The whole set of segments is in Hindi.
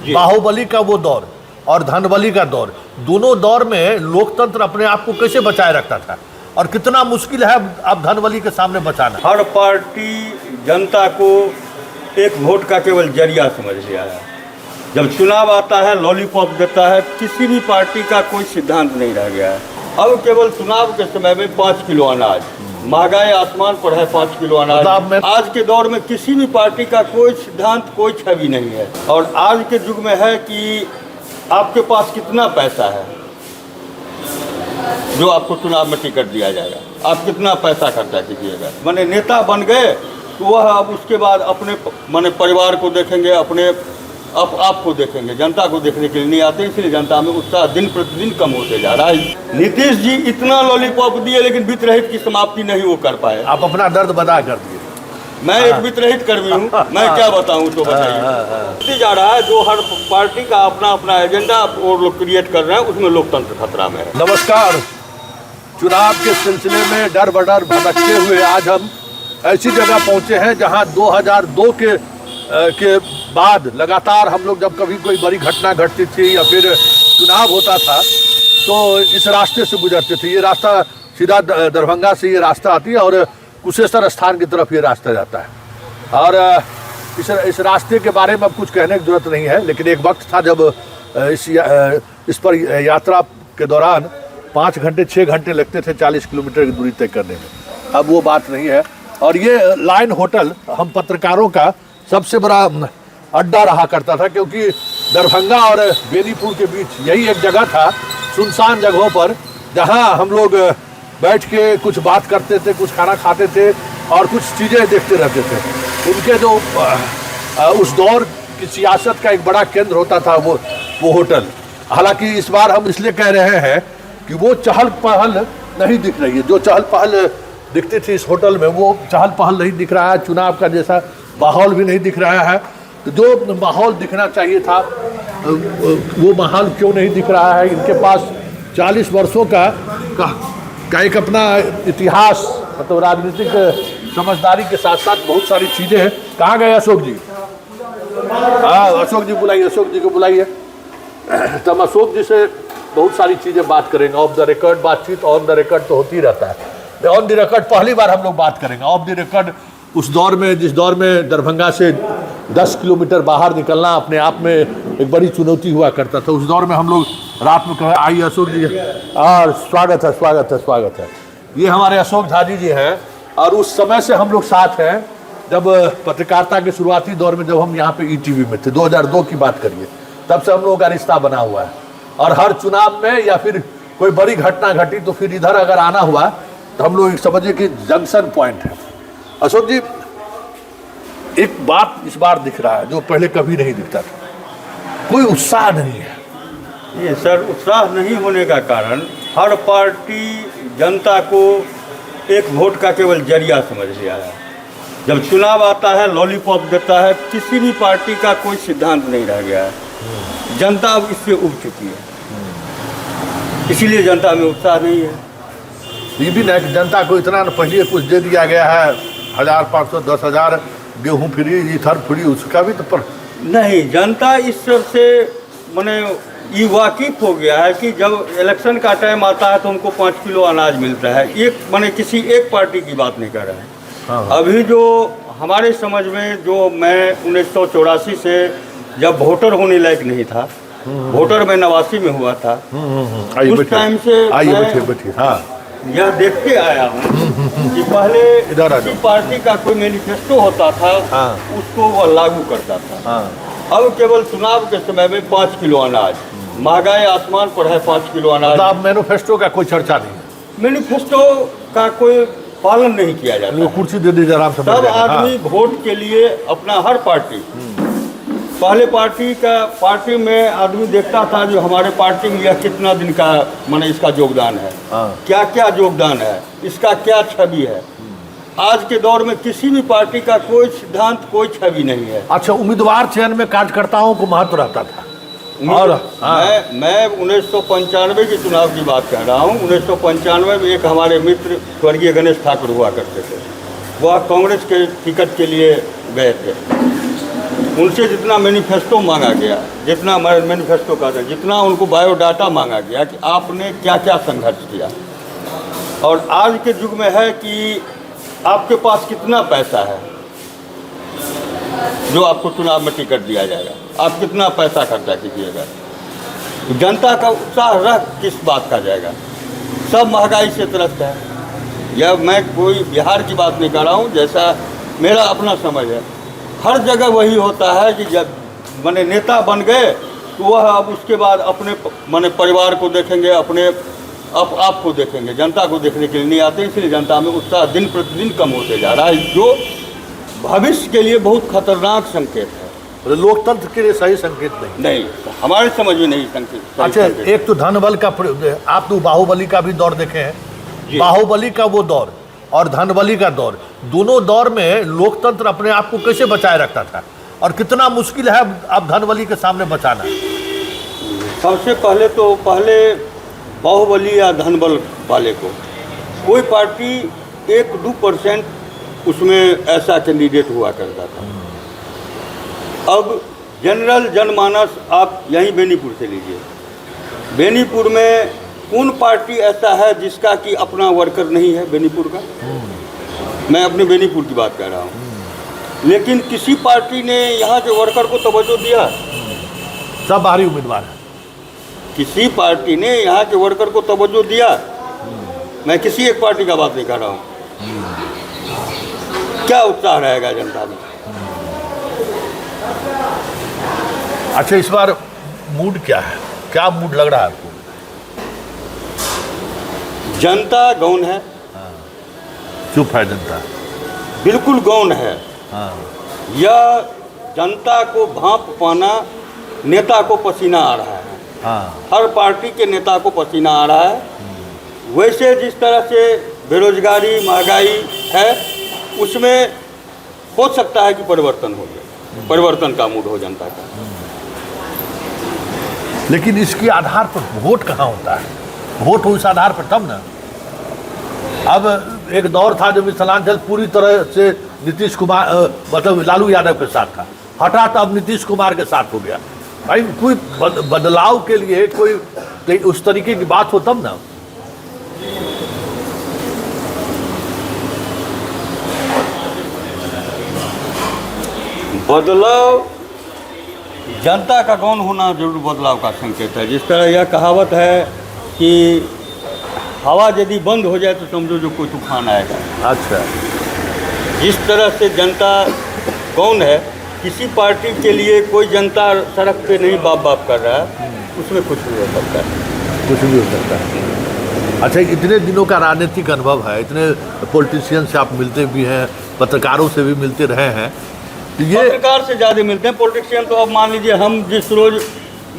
बाहुबली का वो दौर और धनबली का दौर, दोनों दौर में लोकतंत्र अपने आप को कैसे बचाए रखता था और कितना मुश्किल है अब धनबली के सामने बचाना। हर पार्टी जनता को एक वोट का केवल जरिया समझ लिया है। जब चुनाव आता है लॉलीपॉप देता है, किसी भी पार्टी का कोई सिद्धांत नहीं रह गया है। अब केवल चुनाव के समय में 5 किलो अनाज, महंगाई आसमान पर है, 5 किलो अनाज। आज के दौर में किसी भी पार्टी का कोई सिद्धांत, कोई छवि नहीं है। और आज के युग में है कि आपके पास कितना पैसा है जो आपको चुनाव में टिकट दिया जाएगा, आप कितना पैसा खर्चा कीजिएगा। माने नेता बन गए तो वह अब उसके बाद अपने माने परिवार को देखेंगे, अपने आपको देखेंगे, जनता को देखने के लिए नहीं आते। इसलिए जनता में उत्साह दिन प्रतिदिन कम होते जा रहा है। नीतीश जी इतना लॉलीपॉप दिए लेकिन वित्त रहित की समाप्ति नहीं वो कर पाए। आप अपना दर्द बता कर दिए। मैं एक वित्त रहित कर्मी हूँ, मैं क्या बताऊँ तो बताइए। जा रहा है जो हर पार्टी का अपना अपना एजेंडा और लोग क्रिएट कर रहे हैं, उसमें लोकतंत्र खतरा में है। नमस्कार। चुनाव के सिलसिले में डर बडर भटकते हुए आज हम ऐसी जगह पहुंचे हैं जहां 2002 के बाद लगातार हम लोग जब कभी कोई बड़ी घटना घटती थी या फिर चुनाव होता था तो इस रास्ते से गुजरते थे। ये रास्ता सीधा दरभंगा से ये रास्ता आती है और कुशेश्वर स्थान की तरफ ये रास्ता जाता है। और इस रास्ते के बारे में अब कुछ कहने की जरूरत नहीं है, लेकिन एक वक्त था जब इस पर यात्रा के दौरान 5 घंटे 6 घंटे लगते थे 40 किलोमीटर की दूरी तय करने में। अब वो बात नहीं है। और ये लाइन होटल हम पत्रकारों का सबसे बड़ा अड्डा रहा करता था, क्योंकि दरभंगा और बेनीपुर के बीच यही एक जगह था, सुनसान जगहों पर, जहां हम लोग बैठ के कुछ बात करते थे, कुछ खाना खाते थे और कुछ चीज़ें देखते रहते थे। उनके जो उस दौर की सियासत का एक बड़ा केंद्र होता था वो होटल। हालांकि इस बार हम इसलिए कह रहे हैं कि वो चहल पहल नहीं दिख रही है। जो चहल पहल दिखती थी इस होटल में, वो चहल पहल नहीं दिख रहा है। चुनाव का जैसा माहौल भी नहीं दिख रहा है। तो जो माहौल दिखना चाहिए था वो माहौल क्यों नहीं दिख रहा है। इनके पास 40 वर्षों का एक अपना इतिहास, मतलब राजनीतिक समझदारी के साथ साथ बहुत सारी चीज़ें हैं। कहाँ गए अशोक जी? हाँ, अशोक जी बुलाइए, अशोक जी को बुलाइए। तो हम अशोक जी से बहुत सारी चीज़ें बात करेंगे। ऑफ द रिकॉर्ड बातचीत ऑन द रिकॉर्ड तो होती रहता है। ऑन द रिकॉर्ड पहली बार हम लोग बात करेंगे। ऑफ द रिकॉर्ड उस दौर में, जिस दौर में दरभंगा से 10 किलोमीटर बाहर निकलना अपने आप में एक बड़ी चुनौती हुआ करता था, उस दौर में हम लोग रात में कहे आइए अशोक जी। और स्वागत है, स्वागत है, स्वागत है। ये हमारे अशोक झाजी जी हैं और उस समय से हम लोग साथ हैं जब पत्रकारिता के शुरुआती दौर में, जब हम यहाँ पे ईटीवी में थे, 2002 की बात करिए, तब से हम लोगों का रिश्ता बना हुआ है। और हर चुनाव में या फिर कोई बड़ी घटना घटी तो फिर इधर अगर आना हुआ तो हम लोग समझिए कि जंक्शन पॉइंट है। अशोक जी, एक बात इस बार दिख रहा है जो पहले कभी नहीं दिखता था, कोई उत्साह नहीं है। ये सर, उत्साह नहीं होने का कारण हर पार्टी जनता को एक वोट का केवल जरिया समझ लिया है। जब चुनाव आता है लॉलीपॉप देता है, किसी भी पार्टी का कोई सिद्धांत नहीं रह गया है। जनता अब इससे उब चुकी है, इसीलिए जनता में उत्साह नहीं है। ये भी नहीं कि जनता को इतना पहले कुछ दे दिया गया है, 1000, 500, 10,000 गेहूँ फ्री, इथर फ्री, उसका भी तो पर नहीं। जनता इस सब से माने ये वाकिफ हो गया है कि जब इलेक्शन का टाइम आता है तो उनको 5 किलो अनाज मिलता है। एक माने किसी एक पार्टी की बात नहीं कर रहे हैं। हाँ। अभी जो हमारे समझ में, जो मैं 1984 से जब वोटर होने लायक नहीं था, वोटर मैं 89 में हुआ था, उस टाइम से यह देखते आया हूँ कि पहले किसी पार्टी का कोई मैनिफेस्टो होता था, उसको वह लागू करता था। अब केवल चुनाव के समय में 5 किलो अनाज, महंगाई आसमान पर है, 5 किलो अनाज। अब मैनिफेस्टो का कोई चर्चा नहीं है, मैनिफेस्टो का कोई पालन नहीं किया जाता। कुर्सी दे दीजिए आराम से। सब आदमी वोट के लिए अपना हर पार्टी, पहले पार्टी में आदमी देखता था जो हमारे पार्टी में यह कितना दिन का माने इसका योगदान है, क्या क्या योगदान है, इसका क्या छवि है। आज के दौर में किसी भी पार्टी का कोई सिद्धांत, कोई छवि नहीं है। अच्छा, उम्मीदवार चयन में कार्यकर्ताओं को महत्व रहता था। और मैं 1995 के चुनाव की बात कह रहा हूँ। 1995 में एक हमारे मित्र स्वर्गीय गणेश ठाकुर हुआ करते थे, वह कांग्रेस के टिकट के लिए गए थे। उनसे जितना मैनिफेस्टो मांगा गया, जितना मैनिफेस्टो का था, जितना उनको बायोडाटा मांगा गया कि आपने क्या क्या संघर्ष किया, और आज के युग में है कि आपके पास कितना पैसा है जो आपको चुनाव में टिकट दिया जाएगा, आप कितना पैसा खर्चा कीजिएगा। तो जनता का उत्साह रह किस बात का जाएगा। सब महंगाई से त्रस्त है। यह मैं कोई बिहार की बात नहीं कर रहा हूँ, जैसा मेरा अपना समझ है। हर जगह वही होता है कि जब माने नेता बन गए तो वह अब उसके बाद अपने माने परिवार को देखेंगे, अपने आप को देखेंगे, जनता को देखने के लिए नहीं आते। इसलिए जनता में उत्साह दिन प्रतिदिन कम होते जा रहा है, जो भविष्य के लिए बहुत खतरनाक संकेत है। लोकतंत्र के लिए सही संकेत नहीं, हमारे समझ में नहीं संकेत। अच्छा, एक तो धनबल का, आप तो बाहुबली का भी दौर देखे हैं। बाहुबली का वो दौर और धनबली का दौर, दोनों दौर में लोकतंत्र अपने आप को कैसे बचाए रखता था, और कितना मुश्किल है अब धनबली के सामने बचाना। सबसे पहले बाहुबली या धनबल वाले को कोई पार्टी 1-2% उसमें ऐसा कैंडिडेट हुआ करता था। अब जनरल जनमानस, आप यहीं बेनीपुर से लीजिए, बेनीपुर में कौन पार्टी ऐसा है जिसका कि अपना वर्कर नहीं है बेनीपुर का। मैं अपने बेनीपुर की बात कर रहा हूँ। लेकिन किसी पार्टी ने यहाँ के वर्कर को तवज्जो दिया? सब बाहरी उम्मीदवार है। किसी पार्टी ने यहाँ के वर्कर को तवज्जो दिया? मैं किसी एक पार्टी का बात नहीं कर रहा हूँ। क्या उत्साह रहेगा जनता में? अच्छा, इस बार मूड क्या है, क्या मूड लग रहा है आपको? जनता गौन है। चुप है जनता, बिल्कुल गौन है। यह जनता को भांप पाना, नेता को पसीना आ रहा है। हर पार्टी के नेता को पसीना आ रहा है। वैसे जिस तरह से बेरोजगारी, महंगाई है, उसमें हो सकता है कि परिवर्तन हो जाए, परिवर्तन का मूड हो जनता का। लेकिन इसके आधार पर वोट कहाँ होता है? वोट हो इस आधार पर तब ना। अब एक दौर था जब मिथिलांचल पूरी तरह से नीतीश कुमार मतलब लालू यादव के साथ था, हटा तो अब नीतीश कुमार के साथ हो गया। भाई कोई बदलाव के लिए कोई उस तरीके की बात हो तब ना। बदलाव, जनता का गौन होना जरूर बदलाव का संकेत है। जिस तरह यह कहावत है कि हवा यदि बंद हो जाए तो समझो जो कोई तूफान आएगा। अच्छा, जिस तरह से जनता गौन है, किसी पार्टी के लिए कोई जनता सड़क पे नहीं बाप कर रहा है, उसमें कुछ भी हो सकता है, कुछ भी हो सकता है। अच्छा, इतने दिनों का राजनीतिक अनुभव है, इतने पॉलिटिशियन से आप मिलते भी हैं, पत्रकारों से भी मिलते रहे हैं, ये पत्रकार से ज़्यादा मिलते हैं। पॉलिटिशियन तो अब मान लीजिए हम जिस रोज़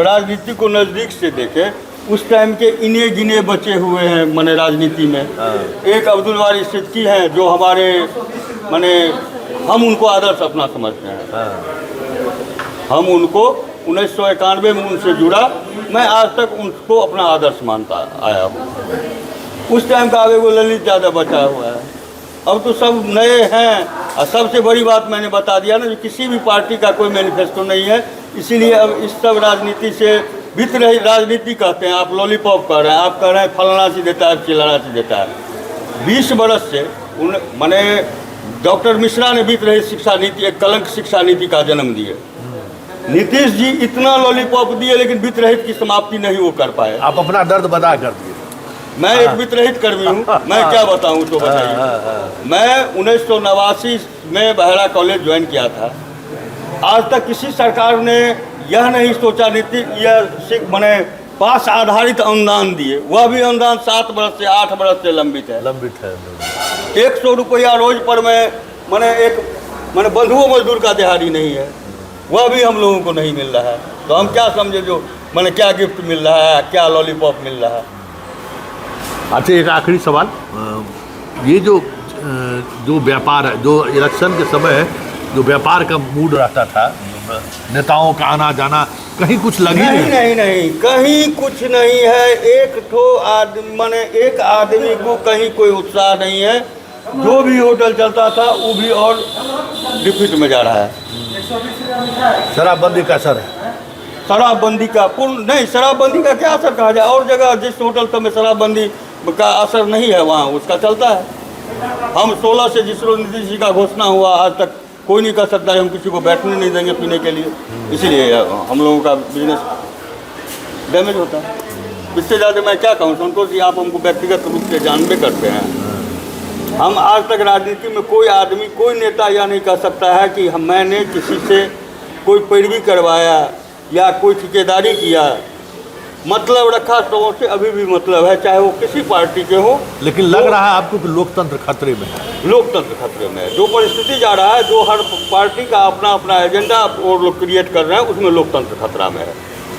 राजनीति को नज़दीक से देखें, उस टाइम के इन्हें गिने बचे हुए हैं माने राजनीति में। एक अब्दुल वारी सिद्दीकी हैं जो हमारे माने हम उनको आदर्श अपना समझते हैं। हम उनको 1991 में उनसे जुड़ा, मैं आज तक उनको अपना आदर्श मानता आया हूँ। उस टाइम का आगे वो ललित यादव बचा हुआ है। अब तो सब नए हैं। और सबसे बड़ी बात मैंने बता दिया ना, किसी भी पार्टी का कोई मैनिफेस्टो नहीं है। इसीलिए अब इस सब राजनीति से बीत रही राजनीति कहते हैं, आप लॉलीपॉप कर रहे हैं, आप कह रहे हैं फलाना चीज देता है, चिलाना चीज देता है। 20 बरस से माने डॉक्टर मिश्रा ने बीत रही शिक्षा नीति, एक कलंक शिक्षा नीति का जन्म दिए। नीतीश जी इतना लॉलीपॉप दिए, लेकिन वित्त रहित की समाप्ति नहीं वो कर पाए। आप अपना दर्द बता कर दिए। मैं एक वित्त रहित कर्मी हूँ, मैं क्या बताऊँ तो बताइए। मैं 1989 में बहरा कॉलेज ज्वाइन किया था। आज तक किसी सरकार ने यह नहीं सोचा नीति यह माने पास आधारित अनुदान दिए, वह भी अनुदान 7 बरस से 8 बरस से लंबित है। 100 रुपया रोज पर मैंने एक मैंने बंधुओं मजदूर का दिहाड़ी नहीं है, वह भी हम लोगों को नहीं मिल रहा है। तो हम क्या समझे जो मैंने क्या गिफ्ट मिल रहा है, क्या लॉलीपॉप मिल रहा है। अच्छा, एक आखिरी सवाल, ये जो व्यापार है, जो इलेक्शन के समय जो व्यापार का मूड रहता था, नेताओं का आना जाना, कहीं कुछ लगी नहीं, कहीं कुछ नहीं है। एक आदमी को कहीं कोई उत्साह नहीं है। जो भी होटल चलता था वो भी और डिफिट में जा रहा है। शराबबंदी का असर है। शराबबंदी का पूर्ण नहीं, शराबबंदी का क्या असर कहा जाए, और जगह जिस होटल सब में शराबबंदी का असर नहीं है वहाँ उसका चलता है। हम 16 से जिस रोज नीतीश जी का घोषणा हुआ आज तक कोई नहीं कर सकता है हम किसी को बैठने नहीं देंगे पीने के लिए, इसलिए हम लोगों का बिजनेस डैमेज होता है। इससे ज़्यादा मैं क्या कहूँ संतोष जी, आप हमको व्यक्तिगत रूप से जानबे करते हैं। हम आज तक राजनीति में कोई आदमी कोई नेता यह नहीं कह सकता है कि मैंने किसी से कोई पैरवी करवाया या कोई ठेकेदारी किया, मतलब रखा तो से अभी भी मतलब है, चाहे वो किसी पार्टी के हो। लेकिन लग रहा है आपको कि लोकतंत्र खतरे में है। लोकतंत्र खतरे में है। जो परिस्थिति जा रहा है, जो हर पार्टी का अपना अपना एजेंडा और लोग क्रिएट कर रहे हैं, उसमें लोकतंत्र खतरा में है।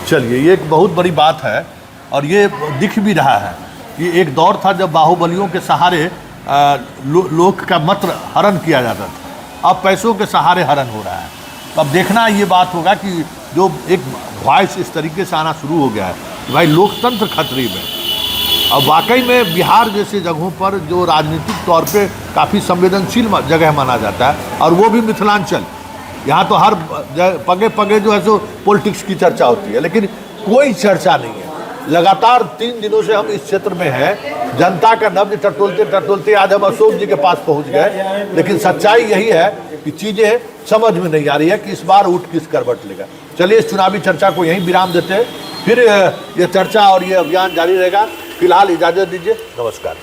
चलिए, ये एक बहुत बड़ी बात है और ये दिख भी रहा है कि एक दौर था जब बाहुबलियों के सहारे लोक का मत हरण किया जाता था, अब पैसों के सहारे हरण हो रहा है। तो अब देखना ये बात होगा कि जो एक वॉइस इस तरीके से आना शुरू हो गया है कि भाई लोकतंत्र खतरे में। अब वाकई में बिहार जैसे जगहों पर जो राजनीतिक तौर पे काफ़ी संवेदनशील जगह माना जाता है, और वो भी मिथिलांचल, यहाँ तो हर पगे पगे जो है सो पॉलिटिक्स की चर्चा होती है, लेकिन कोई चर्चा नहीं है। लगातार 3 दिनों से हम इस क्षेत्र में हैं, जनता का नब्ज टटोलते टटोलते आज हम अशोक जी के पास पहुंच गए, लेकिन सच्चाई यही है कि चीज़ें समझ में नहीं आ रही है कि इस बार ऊँट किस करवट लेगा। चलिए, इस चुनावी चर्चा को यहीं विराम देते हैं, फिर ये चर्चा और ये अभियान जारी रहेगा। फिलहाल इजाज़त दीजिए, नमस्कार।